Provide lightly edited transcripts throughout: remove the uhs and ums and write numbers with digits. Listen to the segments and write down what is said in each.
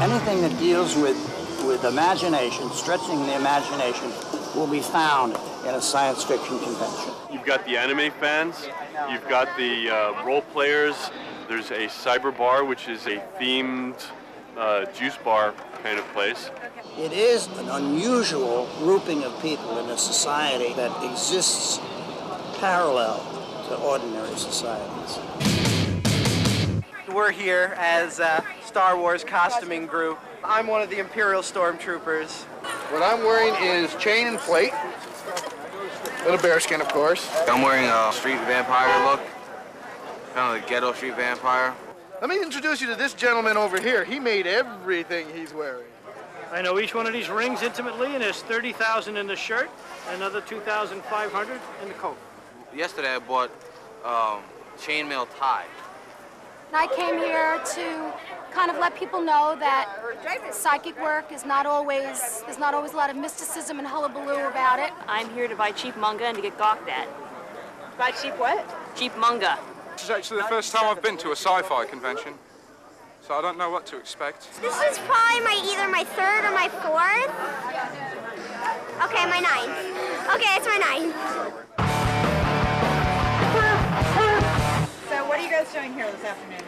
Anything that deals with imagination, stretching the imagination, will be found in a science fiction convention. You've got the anime fans, you've got the role players, there's a cyber bar, which is a themed juice bar kind of place. It is an unusual grouping of people in a society that exists parallel to ordinary societies. We're here as a Star Wars costuming group. I'm one of the Imperial Stormtroopers. What I'm wearing is chain and plate. Little bearskin, of course. I'm wearing a street vampire look. Kind of like ghetto street vampire. Let me introduce you to this gentleman over here. He made everything he's wearing. I know each one of these rings intimately, and there's 30,000 in the shirt, another 2,500 in the coat. Yesterday I bought chainmail tie. I came here to kind of let people know that psychic work is not always, there's not always a lot of mysticism and hullabaloo about it. I'm here to buy cheap manga and to get gawked at. Buy cheap what? Cheap manga. This is actually the first time I've been to a sci-fi convention, so I don't know what to expect. This is probably either my third or my fourth. Okay, my ninth. Okay, it's my ninth. So what are you guys doing here this afternoon?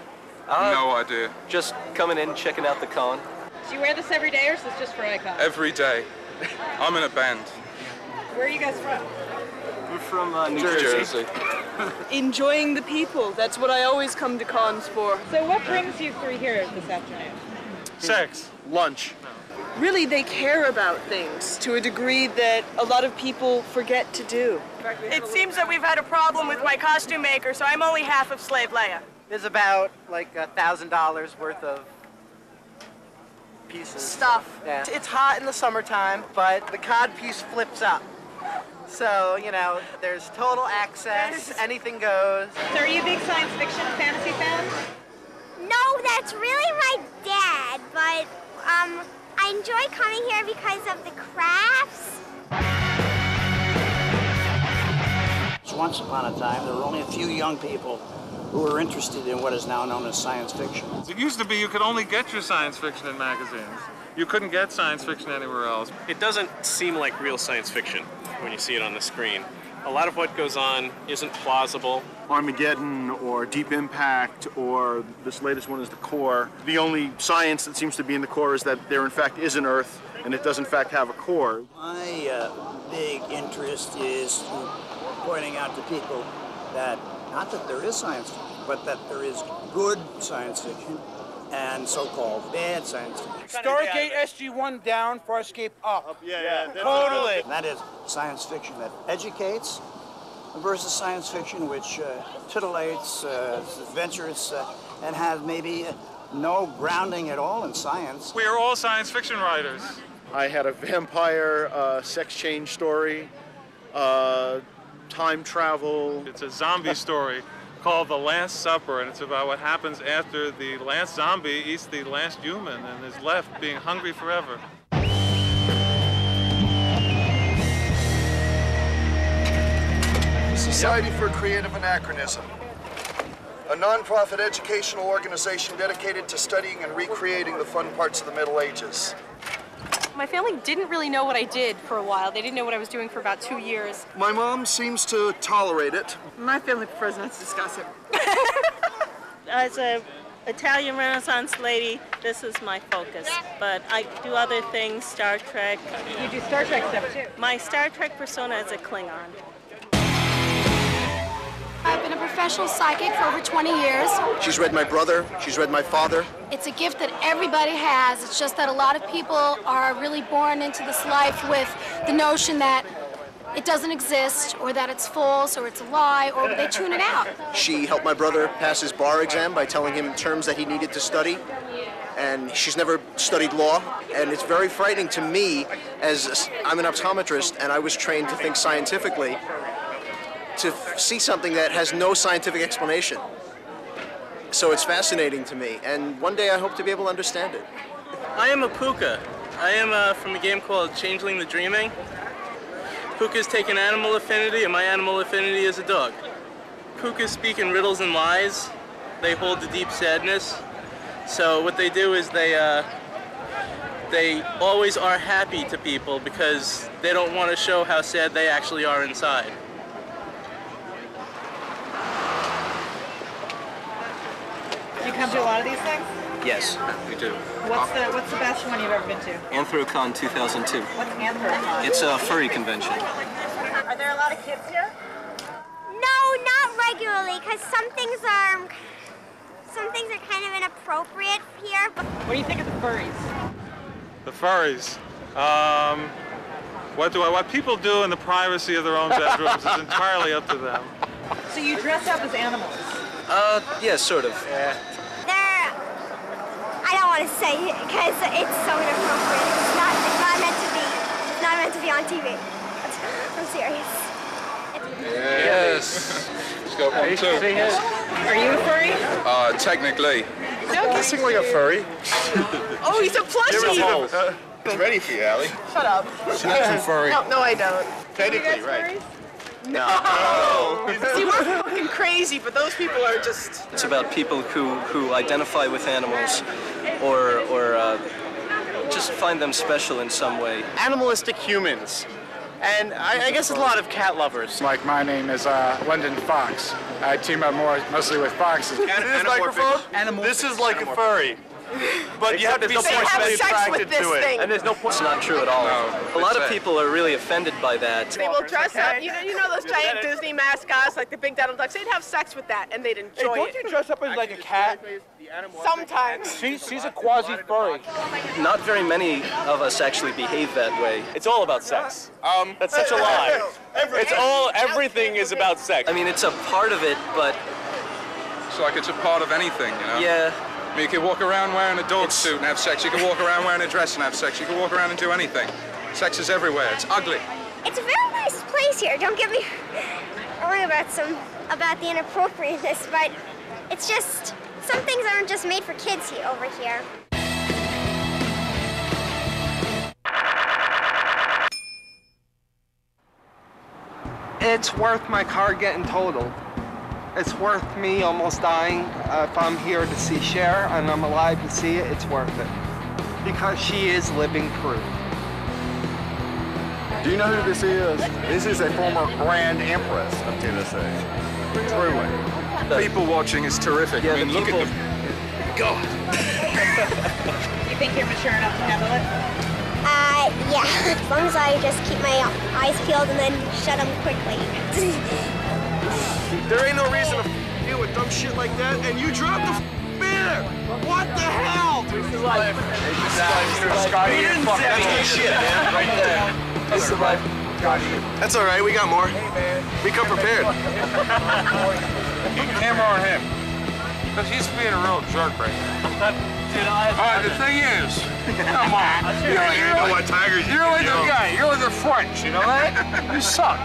No idea. Just coming in, checking out the con. Do you wear this every day, or is this just for icon? Every day. I'm in a band. Where are you guys from? We're from New Jersey. Enjoying the people. That's what I always come to cons for. So what brings you three here this afternoon? Sex. Lunch. Really, they care about things to a degree that a lot of people forget to do. It seems that we've had a problem with my costume maker, so I'm only half of Slave Leia. There's about like $1,000 worth of pieces. Stuff. Yeah. It's hot in the summertime, but the cod piece flips up. So, you know, there's total access, anything goes. So are you a big science fiction fantasy fan? No, that's really my dad, but I enjoy coming here because of the crafts. Once upon a time, there were only a few young people who were interested in what is now known as science fiction. It used to be you could only get your science fiction in magazines. You couldn't get science fiction anywhere else. It doesn't seem like real science fiction when you see it on the screen. A lot of what goes on isn't plausible. Armageddon or Deep Impact or this latest one is the core. The only science that seems to be in the core is that there in fact is an Earth and it does in fact have a core. My big interest is pointing out to people that not that there is science fiction, but that there is good science fiction and so-called bad science fiction. Stargate SG-1 down, Farscape up. Yeah. Totally. That is science fiction that educates versus science fiction which titillates, is adventurous, and has maybe no grounding at all in science. We are all science fiction writers. I had a vampire sex change story, time travel. It's a zombie story called The Last Supper, and it's about what happens after the last zombie eats the last human and is left being hungry forever. Society for Creative Anachronism, a non-profit educational organization dedicated to studying and recreating the fun parts of the Middle Ages. My family didn't really know what I did for a while. They didn't know what I was doing for about 2 years. My mom seems to tolerate it. My family prefers not to discuss it. As an Italian Renaissance lady, this is my focus. But I do other things, Star Trek. You do Star Trek stuff too? My Star Trek persona is a Klingon. I've been a professional psychic for over 20 years. She's read my brother, she's read my father. It's a gift that everybody has. It's just that a lot of people are really born into this life with the notion that it doesn't exist, or that it's false, or it's a lie, or they tune it out. She helped my brother pass his bar exam by telling him terms that he needed to study. And she's never studied law, and it's very frightening to me, as I'm an optometrist and I was trained to think scientifically, to see something that has no scientific explanation. So it's fascinating to me, and one day I hope to be able to understand it. I am a puka. I am from a game called Changeling the Dreaming. Pukas take an animal affinity, and my animal affinity is a dog. Pukas speak in riddles and lies. They hold the deep sadness. So what they do is they they always are happy to people because they don't want to show how sad they actually are inside. You come to a lot of these things? Yes, we do. What's the best one you've ever been to? Anthrocon 2002. What's Anthrocon? It's a furry convention. Are there a lot of kids here? No, not regularly, because some things are kind of inappropriate here. What do you think of the furries? The furries. What people do in the privacy of their own bedrooms is entirely up to them. So you dress up as animals? Yeah, sort of. I don't want to say it because it's so inappropriate. It's not meant to be on TV. I'm serious. Yes. Let's go one, two. Are you a furry? Technically. No, Sing like a furry. Oh, he's a plushie. It's ready for you, Allie. Shut up. She's not too furry. No, I don't. Technically, right. No. See, we're fucking crazy, but those people are just... It's about people who identify with animals or just find them special in some way. Animalistic humans. And I guess it's a lot of cat lovers. Like my name is London Fox. I team up mostly with foxes. This microphone? This is like a furry. But you have to be sexually attracted to it. And there's no point. It's not true at all. No, a lot of people are really offended by that. They will dress up. You know those giant Disney mascots, like the big Donald Ducks? They'd have sex with that, and they'd enjoy it. Don't you dress up as like a cat? Sometimes. She's a quasi-furry. Not very many of us actually behave that way. It's all about sex. That's such a lie. Everything is about sex. I mean, it's a part of it, but... It's like it's a part of anything, you know? Yeah. I mean, you can walk around wearing a dog suit and have sex. You can walk around wearing a dress and have sex. You can walk around and do anything. Sex is everywhere. It's ugly. It's a very nice place here. Don't get me wrong about the inappropriateness, but it's just some things aren't just made for kids here over here. It's worth my car getting totaled. It's worth me almost dying. If I'm here to see Cher and I'm alive to see it, it's worth it. Because she is living proof. Do you know who this is? This is a former Grand Empress of Tennessee. Truly. People watching is terrific. Yeah, I mean, look at them. God. You think you're mature enough to handle it? Yeah. As long as I just keep my eyes peeled and then shut them quickly. There ain't no reason to deal with dumb shit like that, and you dropped the beer! What the hell? This is life. Scotty, you didn't say that's good shit, man. Right there. This is life. That's all right. We got more. We come prepared. Camera on him. Because he's being a real jerk right now. The thing is, come on. You're like the guy. You're like the French, you know that? You suck.